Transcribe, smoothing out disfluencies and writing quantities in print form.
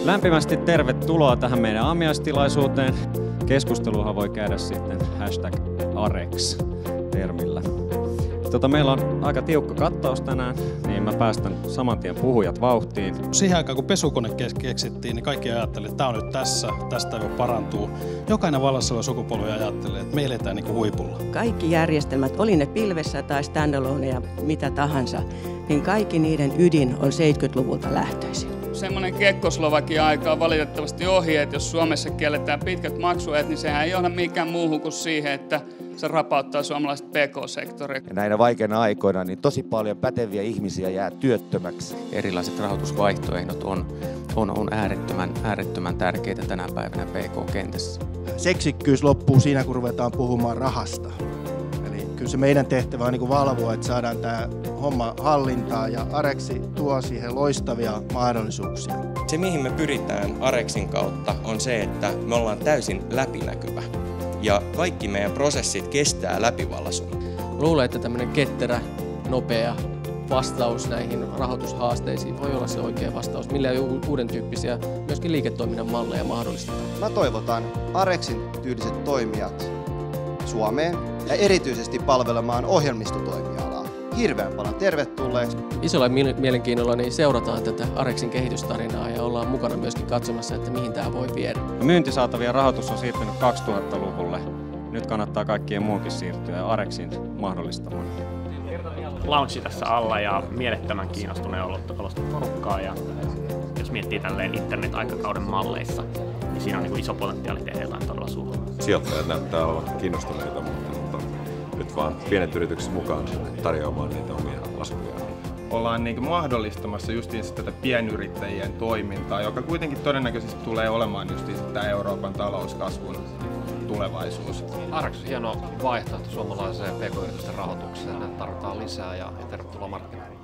Lämpimästi tervetuloa tähän meidän aamiaistilaisuuteen. Keskusteluhan voi käydä sitten #Arex-termillä. Meillä on aika tiukka kattaus tänään, niin mä päästän saman tien puhujat vauhtiin. Siihen aikaan, kun pesukone keksittiin, niin kaikki ajattelivat, että tämä on nyt tästä ei voi parantua. Jokainen vallassa oleva sukupolvi ajattelee, että me eletään niin kuin huipulla. Kaikki järjestelmät, oli ne pilvessä tai standalone ja mitä tahansa, niin kaikki niiden ydin on 70-luvulta lähtöisin. Semmoinen Kekkoslovakian aika on valitettavasti ohi, että jos Suomessa kielletään pitkät maksuajat, niin sehän ei johda mikään muuhun kuin siihen, että se rapauttaa suomalaiset PK-sektoria. Ja näinä vaikeina aikoina niin tosi paljon päteviä ihmisiä jää työttömäksi. Erilaiset rahoitusvaihtoehdot on äärettömän tärkeitä tänä päivänä PK-kentässä. Seksikkyys loppuu siinä, kun ruvetaan puhumaan rahasta. Eli kyllä se meidän tehtävä on niin valvoa, että saadaan tämä homma hallintaan ja Arexi tuo siihen loistavia mahdollisuuksia. Se, mihin me pyritään Arexin kautta, on se, että me ollaan täysin läpinäkyvä. Ja kaikki meidän prosessit kestää läpivalaisun. Luulen, että tämmöinen ketterä, nopea vastaus näihin rahoitushaasteisiin voi olla se oikea vastaus, millä uuden tyyppisiä myöskin liiketoiminnan malleja mahdollistetaan. Mä toivotan Arexin tyyliset toimijat Suomeen ja erityisesti palvelemaan ohjelmistotoimialaa. Hirveän paljon tervetulleeksi. Isolla mielenkiinnolla niin seurataan tätä Arexin kehitystarinaa ja ollaan mukana myöskin katsomassa, että mihin tämä voi viedä. Myyntisaatavien rahoitus on siirtynyt 2000-luvulle. Nyt kannattaa kaikkien muunkin siirtyä Arexin mahdollistamaan. Launchi tässä alla ja mielettömän kiinnostuneen olosta porukkaa. Ja jos miettii tälleen internet-aikakauden malleissa, niin siinä on niin kuin iso potentiaali tehdä jotain todella suurta. Sijoittajat näyttää olevan kiinnostuneita, mutta nyt vaan pienet yritykset mukaan tarjoamaan niitä omia laskuja. Ollaan niin mahdollistamassa justiinsa tätä pienyrittäjien toimintaa, joka kuitenkin todennäköisesti tulee olemaan justiinsa tämä Euroopan talouskasvun tulevaisuus. Arex on hieno vaihtoehto suomalaiseen pk-yritysten rahoitukseen. Näitä tarvitaan lisää ja tervetuloa markkinoille.